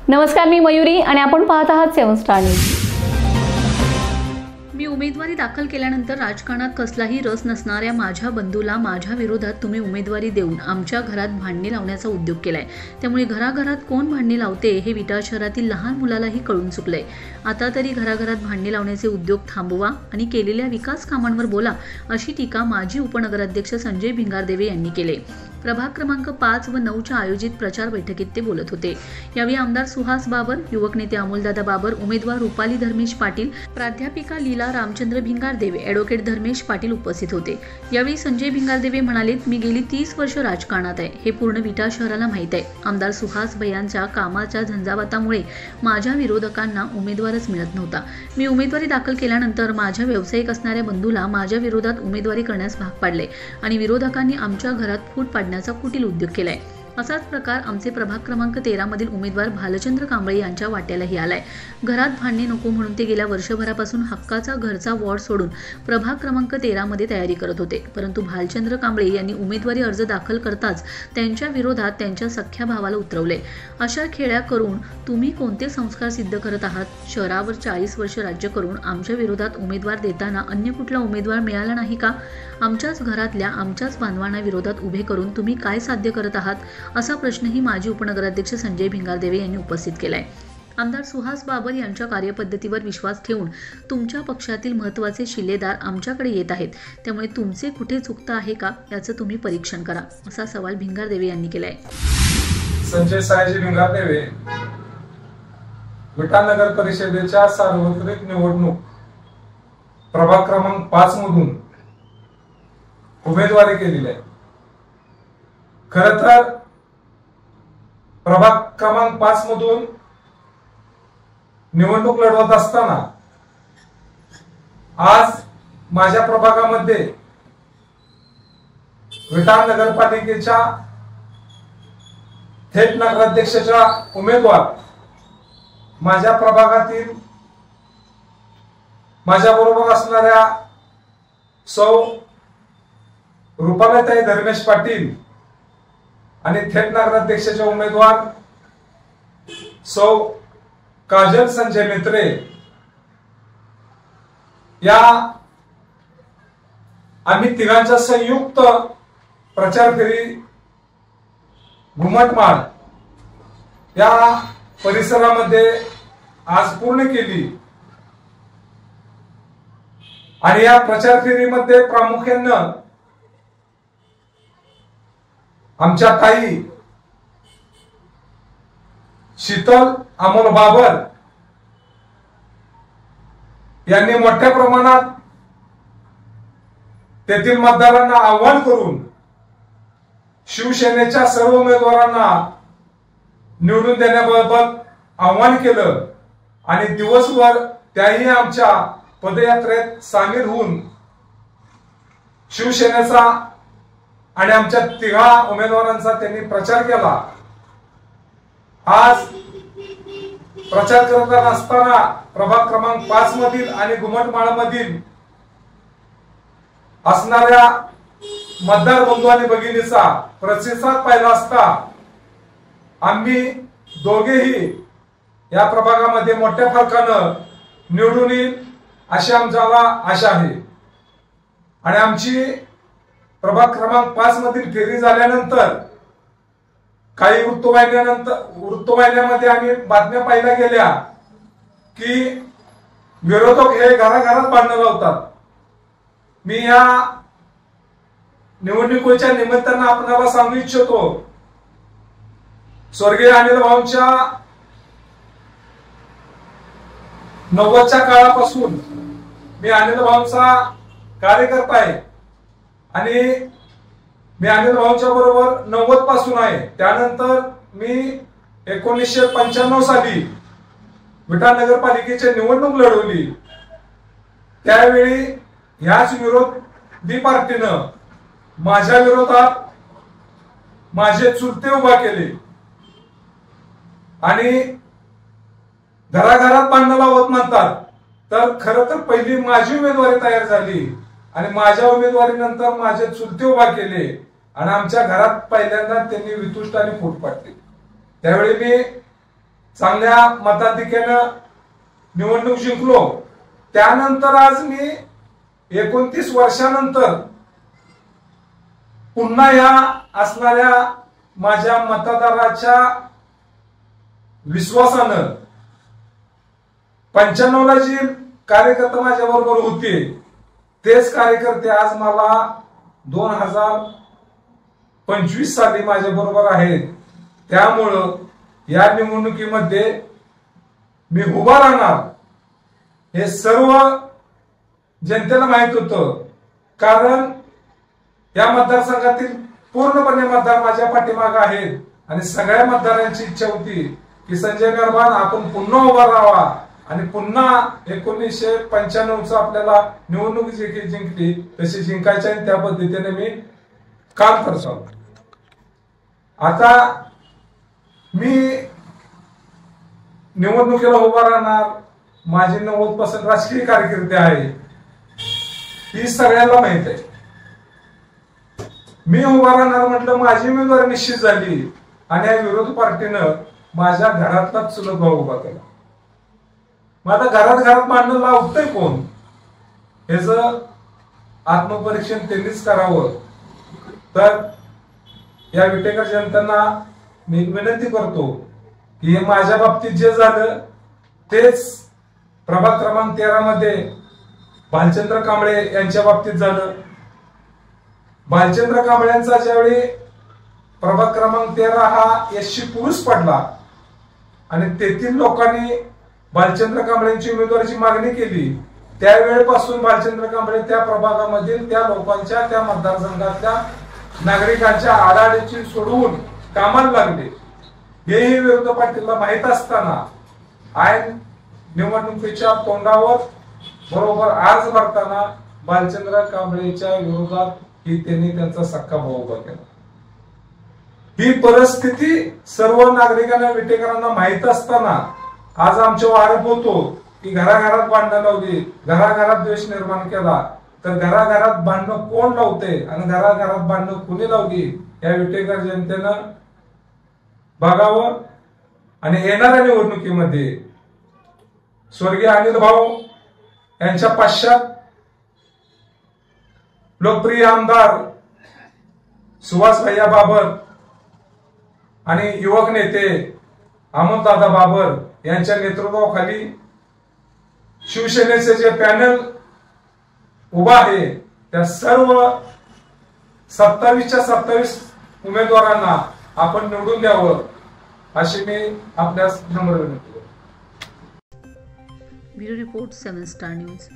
नमस्कार, मी मयुरी आणि आपण पाहत आहात 7 स्टार न्यूज। मी उमेदवारी दाखल केल्यानंतर राजकारणात कसलाही रस नसणाऱ्या माझ्या बंधूला माझ्या विरोधात तुम्ही उमेदवारी देऊन आमच्या घरात भांडणे लावण्याचा उद्योग केलाय। त्यामुळे घराघरात कोण भांडणे लावते हे विटा शहरातील लहान मुलालाही कळून चुकलंय। आता तरी घराघरात भांडणे लावण्याचे उद्योग थांबवा आणि केलेल्या विकास कामांवर बोला, अशी टीका माजी उपनगराध्यक्ष संजय भिंगारदेवे यांनी केली। प्रभाग क्रमांक 5 व 9च्या आयोजित प्रचार बैठकीत ते बोलत होते। यावेळी आमदार सुहास बाबर, युवक नेते अमोलदादा बाबर, उमेदवार रुपाली धर्मेश पाटील, प्राध्यापिका लीला रामचंद्र भिंगारदेवे, ॲडव्होकेट धर्मेश पाटील उपस्थित होते। यावेळी संजय भिंगारदेवे म्हणाले, मी गेली 30 वर्ष राजकारणात आहे, हे पूर्ण विटा शहराला माहीत आहे। आमदार सुहास भैयांच्या कामाच्या झंझावातामुळे माझ्या विरोधकांना उमेदवारच मिळत नव्हता। मी उमेदवारी दाखल केल्यानंतर माझ्या व्यावसायिक असणाऱ्या बंधूला माझ्या विरोधात उमेदवारी करण्यास भाग पाडले आणि विरोधकांनी आमच्या घरात फूट पाडण्याचा कुटील उद्योग केलाय। असाच प्रकार आमचे प्रभाग क्रमांक 13 मधील उमेदवार भालचंद्र कांबळे यांच्या वाट्यालाही आलाय। घरात भांडणे नको म्हणून ते गेल्या वर्षभरापासून हक्काचा घरचा वॉर्ड सोडून प्रभाग क्रमांक 13 मध्ये तयारी करत होते, परंतु भालचंद्र कांबळे यांनी उमेदवारी अर्ज दाखल करताच त्यांच्या विरोधात त्यांच्या सख्या भावाला उतरवले। अशा खेळ्या करून तुम्ही कोणते संस्कार सिद्ध करत आहात? शहरावर 40 वर्ष राज्य करून आमच्या विरोधात उमेदवार देताना अन्य कुठला उमेदवार मिळाला नाही का? आमच्याच घरातल्या आमच्याच बांधवांना विरोधात उभे करून तुम्ही काय साध्य करत आहात, असा प्रश्नही माजी उपनगराध्यक्ष संजय भिंगारदेवे यांनी उपस्थित केलाय। आमदार सुहास बाबर यांच्या कार्यपद्धतीवर विश्वास ठेवून तुमच्या पक्षातील महत्त्वाचे शिलेदार आमच्याकडे येत आहेत, त्यामुळे तुमचे कुठे चुकतं आहे का याचं तुम्ही परीक्षण करा, असा सवाल भिंगारदेवे यांनी केलाय। संजय सायजी भिंगारदेवे विटा नगर परिषदेच्या सार्वत्रिक निवडणूक प्रभाग क्रमांक 5 मधून उमेदवारी केलेली आहे। खरं तर प्रभाग क्रमांक 5 मधून निवडणूक लढवत असताना आज माझ्या प्रभागामध्ये विटा नगरपालिकेच्या थेट नगराध्यक्षाच्या उमेदवार माझ्या प्रभागातील माझ्या बरोबर असणाऱ्या सौ रुपालीताई धर्मेश पाटील आणि थेट नगराध्यक्षाचे उमेदवार सौ काजल संजय मित्रे या आम्ही तिघांच्या संयुक्त प्रचार फेरी घुमटमाळ या परिसरामध्ये आज पूर्ण केली आणि या प्रचार फेरीमध्ये प्रामुख्याने आमच्या ताई शीतल अमोल बाबर यांनी मोठ्या प्रमाणात तेथील मतदारांना आव्हान करून शिवसेनेच्या सर्व उमेदवारांना निवडून देण्याबाबत आव्हान केलं आणि दिवसभर त्याही आमच्या पदयात्रेत सामील होऊन शिवसेनेचा आणि आमच्या तिघा उमेदवारांचा त्यांनी प्रचार केला। आज प्रचार करताना असताना प्रभाग क्रमांक 5 मधील आणि घुमटमाळ मधील असणाऱ्या मतदार बंधू आणि भगिनीचा प्रतिसाद पाहिला असता आम्ही दोघेही या प्रभागामध्ये मोठ्या फरकानं निवडून येईल अशी आमच्याला आशा आहे। आणि आमची प्रभाग क्रमांक 5 मधील फेरी झाल्यानंतर काही वृत्तवाहिन्यामध्ये आम्ही बातम्या पाहिल्या गेल्या की विरोधक हे घराघरात भांडण लावतात। मी या निवडणुकीच्या निमित्तानं आपल्याला सांगू इच्छितो, स्वर्गीय अनिल भाऊंच्या 90च्या काळापासून मी अनिल भाऊंचा कार्यकर्ता आहे आणि मी अनिल भाऊंच्या बरोबर 90 पासून आहे। त्यानंतर मी 1995 साली विटा नगरपालिकेची निवडणूक लढवली। त्यावेळी ह्याच विरोधी पार्टीनं माझ्या विरोधात माझे चुलते उभा केले आणि घराघरात भांडण लावत म्हणतात, तर खरं तर पहिली माझी उमेदवारी तयार झाली आणि माझ्या उमेदवारीनंतर माझे चुलते उभा केले आणि आमच्या घरात पहिल्यांदा त्यांनी वितुष्ट आणि फूट पाडली। त्यावेळी मी चांगल्या मताधिक्यानं निवडणूक जिंकलो. त्यानंतर आज मी 29 वर्षानंतर पुन्हा या असणाऱ्या माझ्या मतदाराच्या विश्वासानं 95ला जी कार्यकर्ते माझ्या बरोबर होते तेच कार्यकर्ते आज मला 2025 साली माझ्या बरोबर आहेत. त्यामुळं या निवडणुकीमध्ये मी उभा राहणार हे सर्व जनतेला माहित होतं. कारण या मतदारसंघातील पूर्णपणे मतदार माझ्या पाठीमागे आहेत आणि सगळ्या मतदारांची इच्छा होती की संजय मेहरबान आपण पुन्हा उभा राहावा आणि पुन्हा 1995चा आपल्याला निवडणूक जिंकली तशी जिंकायची आणि त्या पद्धतीने मी काम करतो. आता मी निवडणुकीला उभा राहणार. माझी 90% राजकीय कारकीर्द आहे ही सगळ्यांना माहित आहे. मी उभा राहणार म्हटलं माझी उमेदवारी निश्चित झाली आणि या विरोधी पार्टीनं माझ्या घरातला चुलत भाऊ उभा केला. मग आता घरात भांडण लावतंय कोण याच आत्मपरीक्षण त्यांनीच करावं. तर या विटेकर जनतांना मी विनंती करतो की माझ्या बाबतीत जे झालं तेच प्रभाग क्रमांक 13 मध्ये भालचंद्र कांबळे यांच्या बाबतीत झालं. भालचंद्र कांबळेंचा ज्यावेळी प्रभाग क्रमांक 13 हा एससी पुरुष पडला आणि तेथील लोकांनी भालचंद्र कांबळेंची उमेदवारीची मागणी केली त्यावेळेपासून भालचंद्र कांबळे त्या प्रभागामधील त्या लोकांच्या त्या मतदारसंघातल्या नागरिकांच्या आडाअडीची सोडवून कामाला लागले. हेही विरोधी पार्टीला माहित असताना ऐन निवडणुकीच्या तोंडावर बरोबर अर्ज भरताना भालचंद्र कांबळेच्या विरोधात ही त्यांनी त्यांचा सक्का भाऊ उभा केला. ही परिस्थिती सर्व नागरिकांना विटेकरांना माहित असताना आज आमच्यावर आरोप होतो की घराघरात भांडणं लावली, घराघरात द्वेष निर्माण केला. तर घराघरात भांडणं कोण लावते आणि घराघरात भांडणं कुणी लावली या विटेकर जनतेनं बघावं. आणि येणाऱ्या निवडणुकीमध्ये स्वर्गीय अनिल भाऊ यांच्या पश्चात लोकप्रिय आमदार सुभाष भैया बाबर आणि युवक नेते अमोलदादा बाबर यांच्या नेतृत्वाखाली शिवसेनेचे जे पॅनल उभा आहे त्या सर्व 27च्या 27 उमेदवारांना आपण निवडून द्यावं अशी मी आपल्यास नम्र विनंती करतो. Bureau report 7 star news.